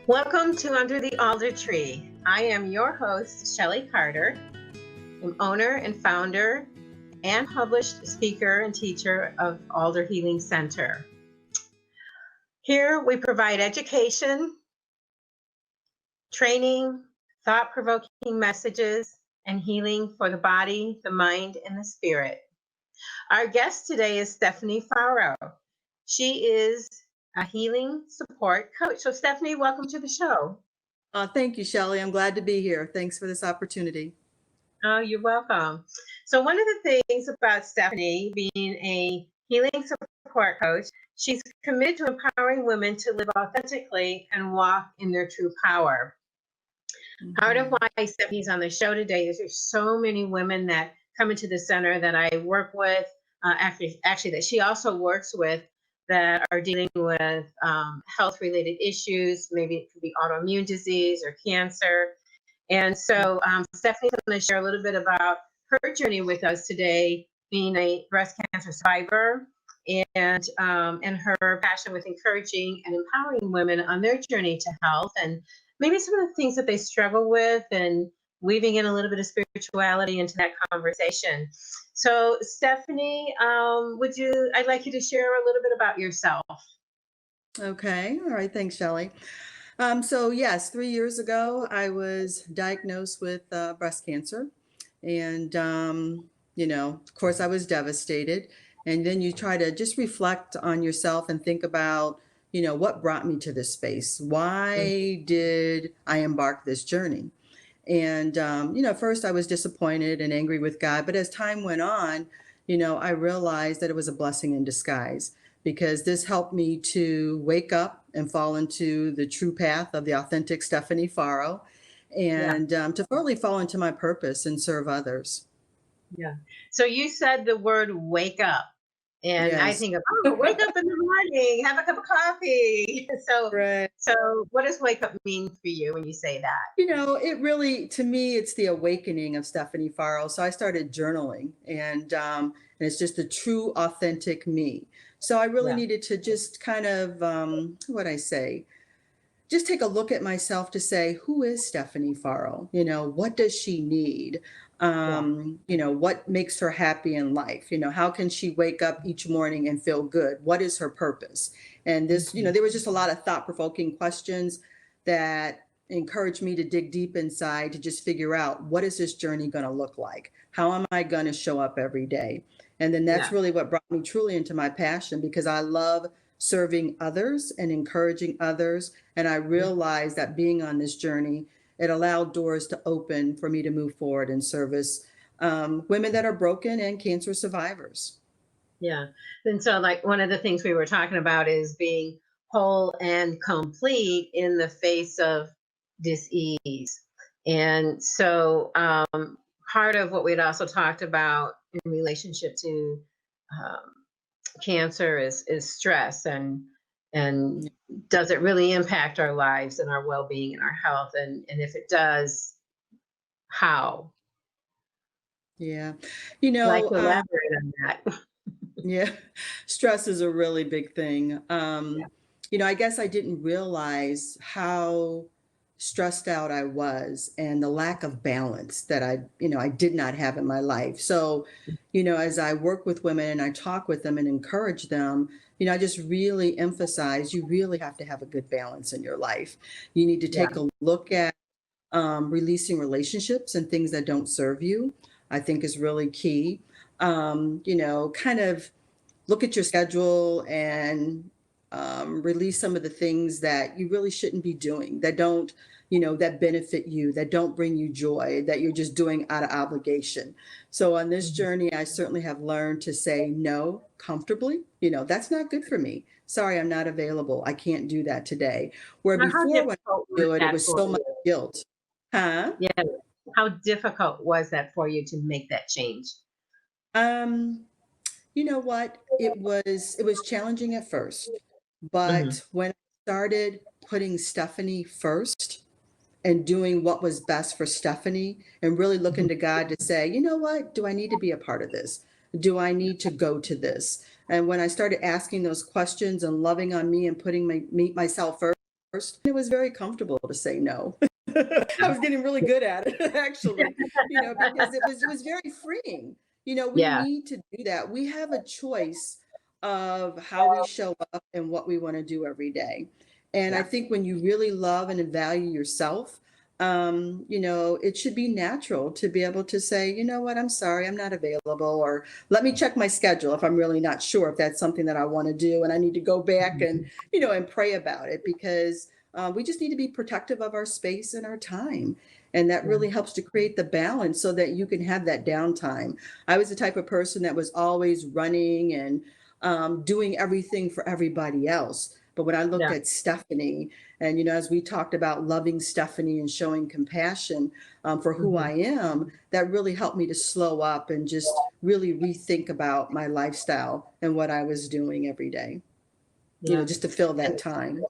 Welcome to Under the Alder Tree. I am your host, Shellie Carter. I'm owner and founder and published speaker and teacher of Alder Healing Center. Here we provide education, training, thought-provoking messages, and healing for the body, the mind, and the spirit. Our guest today is Stephanie Farrow. She is a healing support coach. So Stephanie, welcome to the show. Thank you, Shellie. I'm glad to be here. Thanks for this opportunity. Oh, you're welcome. So one of the things about Stephanie being a healing support coach, she's committed to empowering women to live authentically and walk in their true power. Part of why Stephanie's on the show today is there's so many women that come into the center that I work with, actually that she also works with, that are dealing with health-related issues. Maybe it could be autoimmune disease or cancer. And so Stephanie's going to share a little bit about her journey with us today, being a breast cancer survivor, and her passion with encouraging and empowering women on their journey to health, and maybe some of the things that they struggle with, and weaving in a little bit of spirituality into that conversation. So Stephanie, I'd like you to share a little bit about yourself. Okay. All right. Thanks, Shellie. So yes, 3 years ago, I was diagnosed with breast cancer. And, of course, I was devastated. And then you try to just reflect on yourself and think about, what brought me to this space? Why did I embark this journey? And, first I was disappointed and angry with God. But as time went on, I realized that it was a blessing in disguise, because this helped me to wake up and fall into the true path of the authentic Stephanie Farrow, and to fully fall into my purpose and serve others. Yeah. So you said the word wake up. And I Yes. think of, wake up in the morning, have a cup of coffee. Right. So what does wake up mean for you when you say that? It really, to me, it's the awakening of Stephanie Farrow. So I started journaling, and it's just the true, authentic me. So I really needed to just kind of, just take a look at myself to say, who is Stephanie Farrow? What does she need? What makes her happy in life? How can she wake up each morning and feel good? What is her purpose? And this, there was just a lot of thought-provoking questions that encouraged me to dig deep inside to just figure out, what is this journey going to look like? How am I going to show up every day? And then that's really what brought me truly into my passion, because I love serving others and encouraging others. And I realized that being on this journey, it allowed doors to open for me to move forward and service women that are broken and cancer survivors. Yeah. And so, like, one of the things we were talking about is being whole and complete in the face of dis-ease. And so part of what we'd also talked about in relationship to cancer is stress, and does it really impact our lives and our well-being and our health, and if it does, how? Yeah. Like to elaborate on that. Yeah, stress is a really big thing. I guess I didn't realize how stressed out I was, and the lack of balance that I did not have in my life. So, as I work with women and I talk with them and encourage them, I just really emphasize, you really have to have a good balance in your life. You need to take a look at releasing relationships and things that don't serve you, I think is really key. Kind of look at your schedule and release some of the things that you really shouldn't be doing, that don't, that benefit you, that don't bring you joy, that you're just doing out of obligation. So on this journey, I certainly have learned to say no comfortably. That's not good for me. Sorry, I'm not available. I can't do that today. Where before, when I do it, it was so much guilt. Huh? Yeah. How difficult was that for you to make that change? You know what? It was challenging at first, but when I started putting Stephanie first and doing what was best for Stephanie, and really looking to God to say, you know what? Do I need to be a part of this? Do I need to go to this? And when I started asking those questions and loving on me and putting myself first, first. It was very comfortable to say no. I was getting really good at it, actually, because it was very freeing. We Yeah, need to do that. We have a choice of how we show up and what we want to do every day. And I yeah, think when you really love and value yourself, it should be natural to be able to say, you know what, I'm sorry, I'm not available, or let me check my schedule if I'm really not sure if that's something that I want to do, and I need to go back and, mhm, and pray about it, because we just need to be protective of our space and our time. And that yeah, really helps to create the balance so that you can have that downtime. I was the type of person that was always running and doing everything for everybody else. But when I looked yeah, at Stephanie, and as we talked about loving Stephanie and showing compassion for who mhm, I am, that really helped me to slow up and just really rethink about my lifestyle and what I was doing every day, yeah. just to fill And that time.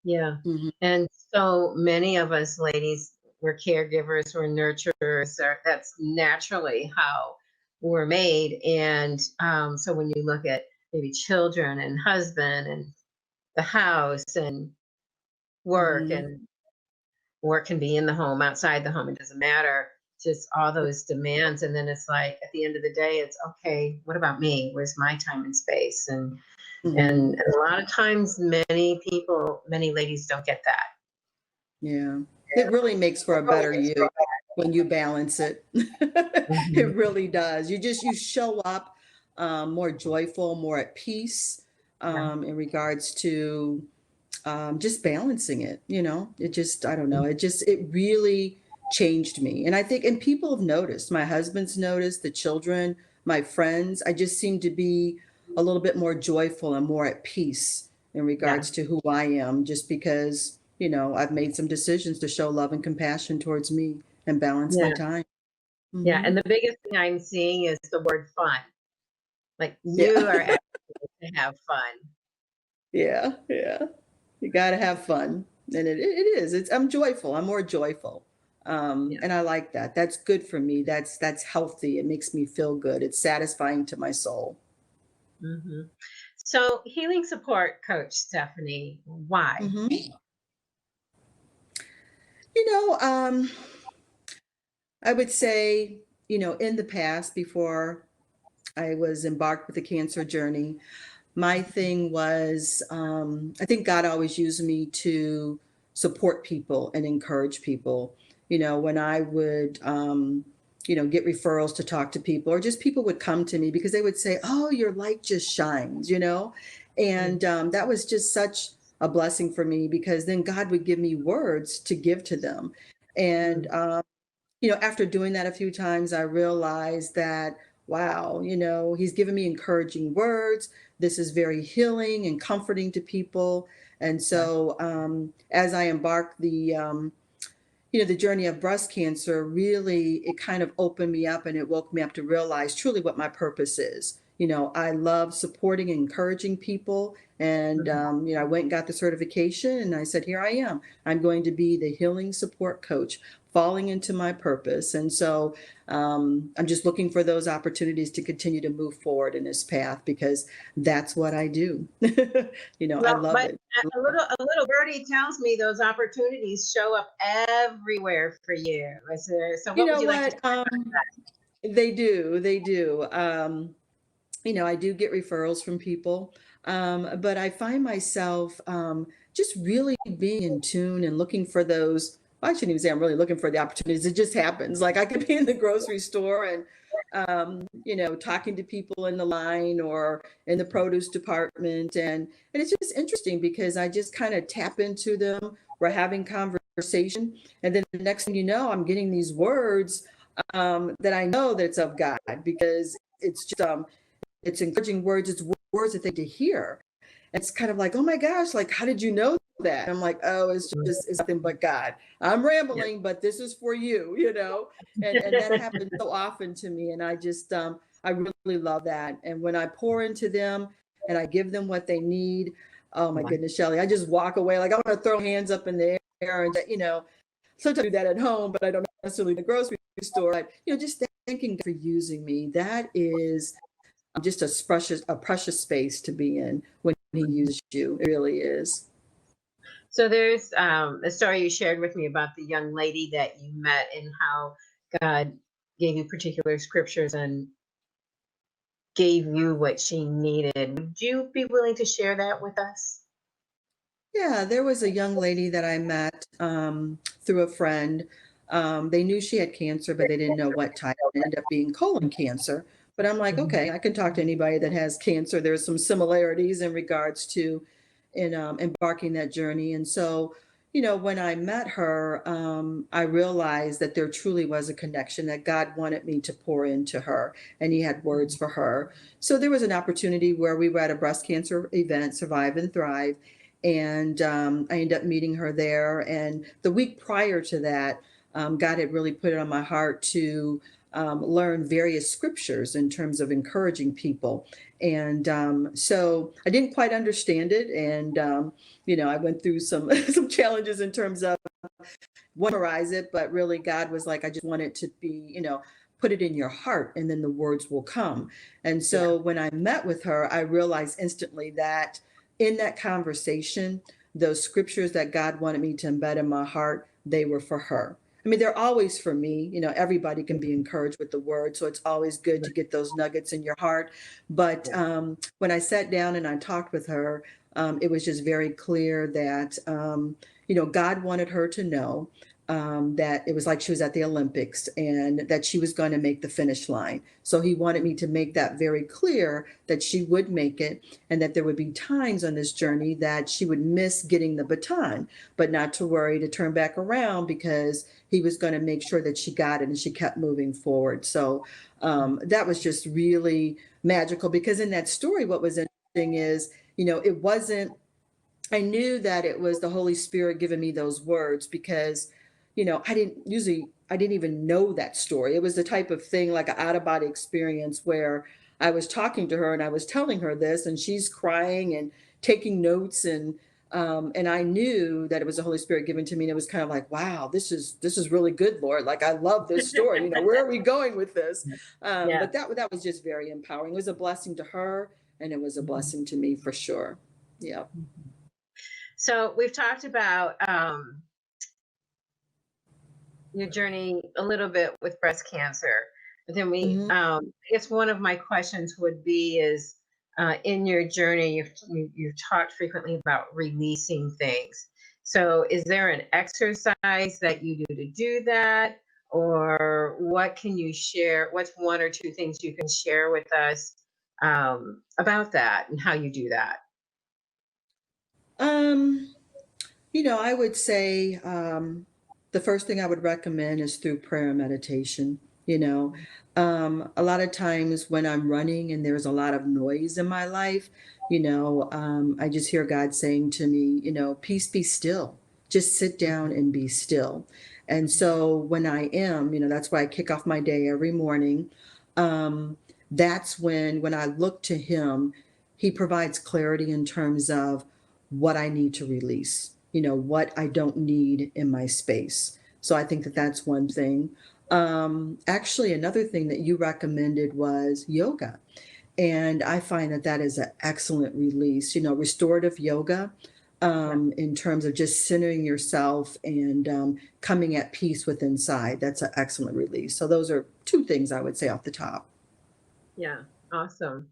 yeah. Hmm. And so many of us ladies, we're caregivers, we're nurturers, or that's naturally how we're made. And so when you look at maybe children and husband and the house and work, Hmm. and work can be in the home, outside the home, it doesn't matter. Just all those demands. And then it's like at the end of the day, it's okay, what about me? Where's my time and space? And Hmm. a lot of times many people, many ladies don't get that. Yeah. It really makes for a better you when you balance it. Mhm. It really does. You show up more joyful, more at peace Yeah. in regards to just balancing it. It just, I don't know, it really changed me. And I think, and people have noticed, my husband's noticed, the children, my friends, I just seem to be a little bit more joyful and more at peace in Yeah. regards to who I am, just because, I've made some decisions to show love and compassion towards me and balance my Yeah. time. Yeah. Hmm. And the biggest thing I'm seeing is the word fun. Like Yeah. you are asking to have fun. Yeah. Yeah. You got to have fun. And it is. I'm joyful. I'm more joyful. Yeah. And I like that. That's good for me. That's healthy. It makes me feel good. It's satisfying to my soul. Hmm. So healing support coach, Stephanie, why? Hmm. You know, um, I would say, in the past, before I was embarked with the cancer journey, my thing was, I think God always used me to support people and encourage people. When I would, get referrals to talk to people, or just people would come to me because they would say, "Oh, your light just shines." And that was just such a blessing for me, because then God would give me words to give to them. And Mm-hmm. after doing that a few times, I realized that, wow, he's given me encouraging words. This is very healing and comforting to people. And Yeah. so, as I embarked the journey of breast cancer, really, it kind of opened me up and it woke me up to realize truly what my purpose is. I love supporting and encouraging people. And, Mhm. I went and got the certification, and I said, here I am. I'm going to be the healing support coach, falling into my purpose. And so I'm just looking for those opportunities to continue to move forward in this path, because that's what I do. I Well, love but it. a little birdie tells me those opportunities show up everywhere for you. So You what would know you like to what? They do. They do. I do get referrals from people, but I find myself just really being in tune and looking for those. Well, I shouldn't even say I'm really looking for the opportunities. It just happens. Like, I could be in the grocery store and, talking to people in the line or in the produce department. And it's just interesting because I just kind of tap into them. We're having conversation. And then the next thing you know, I'm getting these words that I know that's of God, because it's encouraging words. It's words that they need to hear. And it's kind of like, oh my gosh, like, how did you know that? I'm like, oh, it's nothing but God. I'm Yeah. rambling, but this is for you. And that happens so often to me. And I really love that. And when I pour into them and I give them what they need, oh my Yeah. goodness, Shelly, I just walk away. Like, I want to throw hands up in the air and, sometimes I do that at home, but I don't necessarily in the grocery store. But, just thanking God for using me. That is just a precious space to be in when he uses you. It really is. So there's a story you shared with me about the young lady that you met and how God gave you particular scriptures and gave you what she needed. Would you be willing to share that with us? Yeah, there was a young lady that I met through a friend. They knew she had cancer, but they didn't know what type. It ended up being colon cancer. But I'm like, Mhm. okay, I can talk to anybody that has cancer. There's some similarities in regards to embarking that journey. And so, when I met her, I realized that there truly was a connection that God wanted me to pour into her, and He had words for her. So there was an opportunity where we were at a breast cancer event, Survive and Thrive, and I ended up meeting her there. And the week prior to that, God had really put it on my heart to learn various scriptures in terms of encouraging people. And so I didn't quite understand it. And, I went through some, some challenges in terms of memorize it, but really God was like, I just want it to be, put it in your heart and then the words will come. And Yeah. so when I met with her, I realized instantly that in that conversation, those scriptures that God wanted me to embed in my heart, they were for her. I mean, they're always for me. Everybody can be encouraged with the word. So it's always good to get those nuggets in your heart. But when I sat down and I talked with her, it was just very clear that, God wanted her to know that it was like she was at the Olympics and that she was going to make the finish line. So he wanted me to make that very clear that she would make it and that there would be times on this journey that she would miss getting the baton, but not to worry, to turn back around because he was going to make sure that she got it and she kept moving forward. So that was just really magical because in that story, what was interesting is, it wasn't I knew that it was the Holy Spirit giving me those words because, I didn't even know that story. It was the type of thing like an out of body experience where I was talking to her and I was telling her this and she's crying and taking notes and I knew that it was the Holy Spirit given to me. And it was kind of like, wow, this is really good, Lord. Like, I love this story. Where are we going with this? Yeah. But that was just very empowering. It was a blessing to her and it was a Mhm. blessing to me for sure. Yeah. So we've talked about your journey a little bit with breast cancer. But then Mhm. I guess one of my questions would be is in your journey, you've talked frequently about releasing things. So is there an exercise that you do that? Or what can you share? What's one or two things you can share with us about that and how you do that? Um, I would say the first thing I would recommend is through prayer and meditation. A lot of times when I'm running and there's a lot of noise in my life, I just hear God saying to me, peace, be still. Just sit down and be still. And so when I am, that's why I kick off my day every morning. That's when I look to Him, He provides clarity in terms of what I need to release, what I don't need in my space. So I think that that's one thing. Actually, another thing that you recommended was yoga. And I find that that is an excellent release, restorative yoga Yeah. in terms of just centering yourself and coming at peace with inside. That's an excellent release. So those are two things I would say off the top. Yeah. Awesome.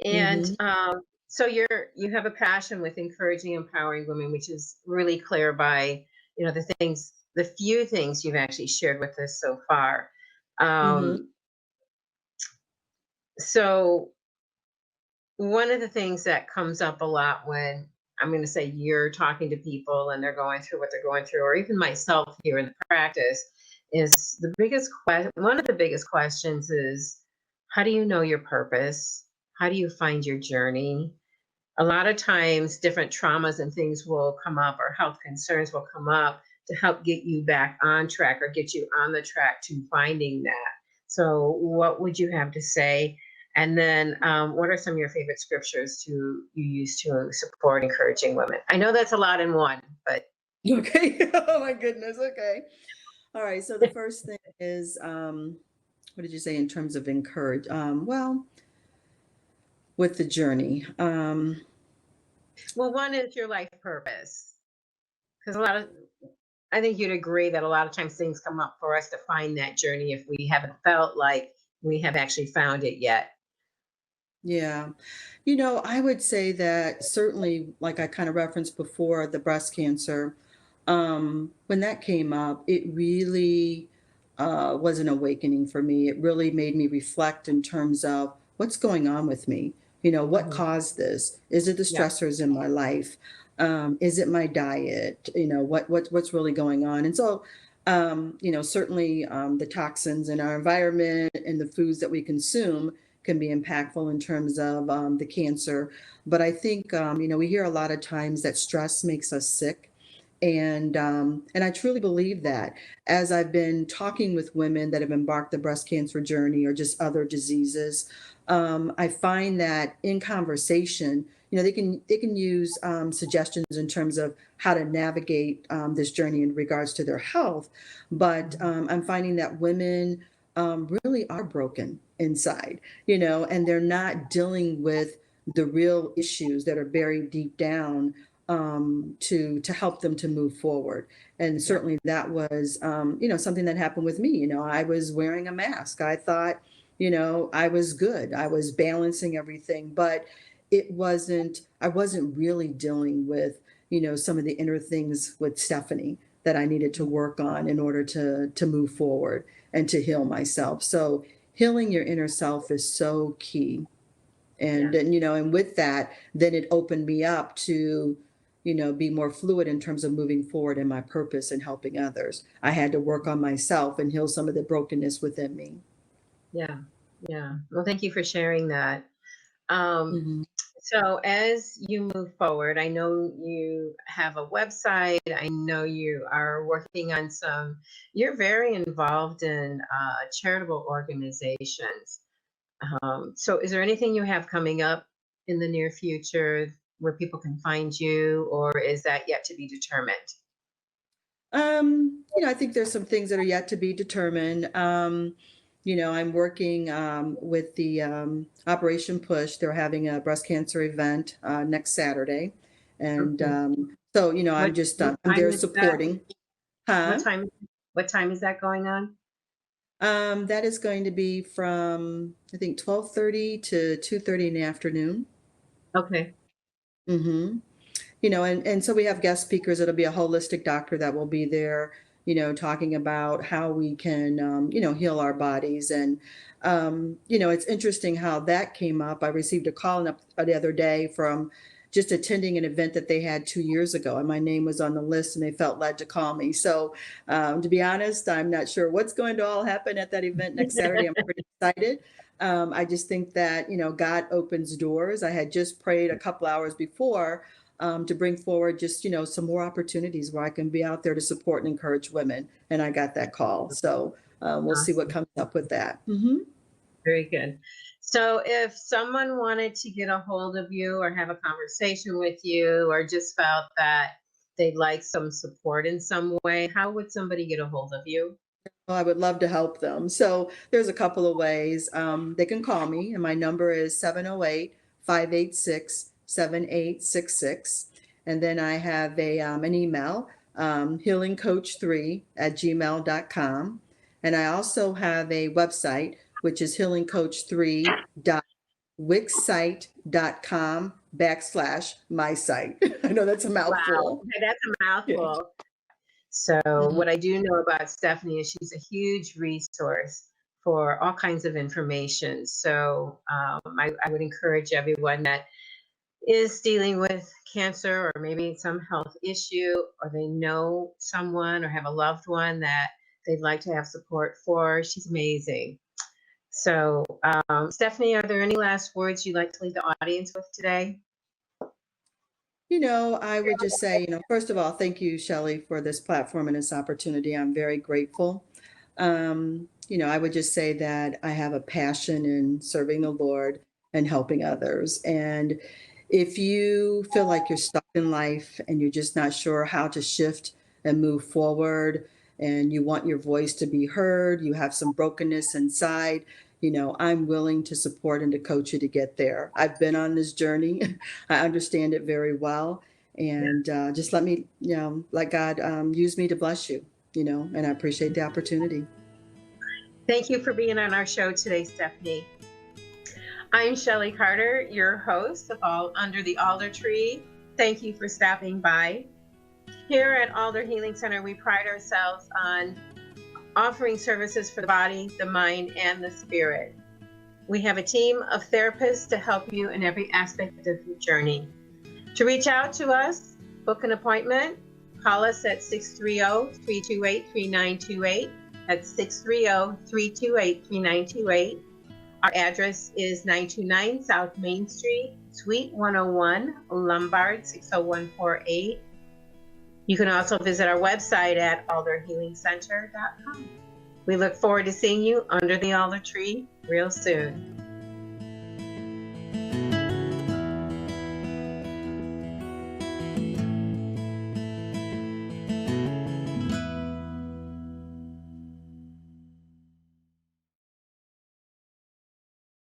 And Hmm. so you have a passion with encouraging, empowering women, which is really clear by the few things you've actually shared with us so far. Hmm. Um, so one of the things that comes up a lot when I'm going to say you're talking to people and they're going through what they're going through, or even myself here in the practice, is the biggest question. One of the biggest questions is, how do you know your purpose? How do you find your journey? A lot of times different traumas and things will come up or health concerns will come up to help get you back on track or get you on the track to finding that. So what would you have to say? And then what are some of your favorite scriptures to you use to support encouraging women? I know that's a lot in one, but Okay. Oh my goodness. Okay. All right. So the first thing is, what did you say in terms of encourage? Well, with the journey. well, one is your life purpose. Because I think you'd agree that a lot of times things come up for us to find that journey if we haven't felt like we have actually found it yet. Yeah. I would say that certainly, like I kind of referenced before, the breast cancer, when that came up, it really was an awakening for me. It really made me reflect in terms of what's going on with me. What Mhm. caused this? Is it the Yeah. stressors in my life? Is it my diet? What's really going on? And so, certainly the toxins in our environment and the foods that we consume can be impactful in terms of the cancer. But I think we hear a lot of times that stress makes us sick, and I truly believe that. As I've been talking with women that have embarked the breast cancer journey or just other diseases, I find that in conversation, they can use suggestions in terms of how to navigate this journey in regards to their health. But Mhm. I'm finding that women really are broken inside, and they're not dealing with the real issues that are buried deep down to help them to move forward. And Yeah. certainly that was something that happened with me. I was wearing a mask. I thought, I was good. I was balancing everything, but I wasn't really dealing with, some of the inner things with Stephanie that I needed to work on in order to move forward and to heal myself. So healing your inner self is so key. Yeah. And with that, then it opened me up to, be more fluid in terms of moving forward in my purpose and helping others. I had to work on myself and heal some of the brokenness within me. Yeah. Yeah. Well, thank you for sharing that. Um, Mhm. so as you move forward, I know you have a website. I know you are working on you're very involved in charitable organizations. So is there anything you have coming up in the near future where people can find you, or is that yet to be determined? I think there's some things that are yet to be determined. I'm working with the Operation Push. They're having a breast cancer event next Saturday. And Okay. so, What I'm time there is that? supporting. What Huh? time? What time is that going on? That is going to be from, I think, 12:30 to 2:30 in the afternoon. Okay. Mm-hmm. And so we have guest speakers. It'll be a holistic doctor that will be there, talking about how we can, heal our bodies. And, it's interesting how that came up. I received a call up the other day from just attending an event that they had 2 years ago, and my name was on the list, and they felt led to call me. So, to be honest, I'm not sure what's going to all happen at that event next Saturday. I'm pretty excited. I just think that, God opens doors. I had just prayed a couple hours before to bring forward just some more opportunities where I can be out there to support and encourage women. And I got that call, so we'll see what Awesome. comes up with that. Hmm. Very good. So if someone wanted to get a hold of you or have a conversation with you or just felt that they'd like some support in some way, how would somebody get a hold of you? Well, I would love to help them. So there's a couple of ways. They can call me, and my number is 708-586-7866. And then I have an email, healingcoach3@gmail.com. And I also have a website, which is healingcoach3.wixsite.com/my site. I know that's a Wow. mouthful. Okay, that's a Yeah. mouthful. So Mhm. what I do know about Stephanie is she's a huge resource for all kinds of information. So I would encourage everyone that is dealing with cancer or maybe some health issue, or they know someone or have a loved one that they'd like to have support for. She's amazing. So, Stephanie, are there any last words you'd like to leave the audience with today? I would just say, first of all, thank you, Shellie, for this platform and this opportunity. I'm very grateful. I would just say that I have a passion in serving the Lord and helping others. And if you feel like you're stuck in life and you're just not sure how to shift and move forward, and you want your voice to be heard, you have some brokenness inside, I'm willing to support and to coach you to get there. I've been on this journey. I understand it very well. And just let me, let God use me to bless you, and I appreciate the opportunity. Thank you for being on our show today, Stephanie. I'm Shellie Carter, your host of All Under the Alder Tree. Thank you for stopping by. Here at Alder Healing Center, we pride ourselves on offering services for the body, the mind, and the spirit. We have a team of therapists to help you in every aspect of your journey. To reach out to us, book an appointment, call us at 630-328-3928. That's 630-328-3928. Our address is 929 South Main Street, Suite 101, Lombard 60148. You can also visit our website at alderhealingcenter.com. We look forward to seeing you under the alder tree real soon.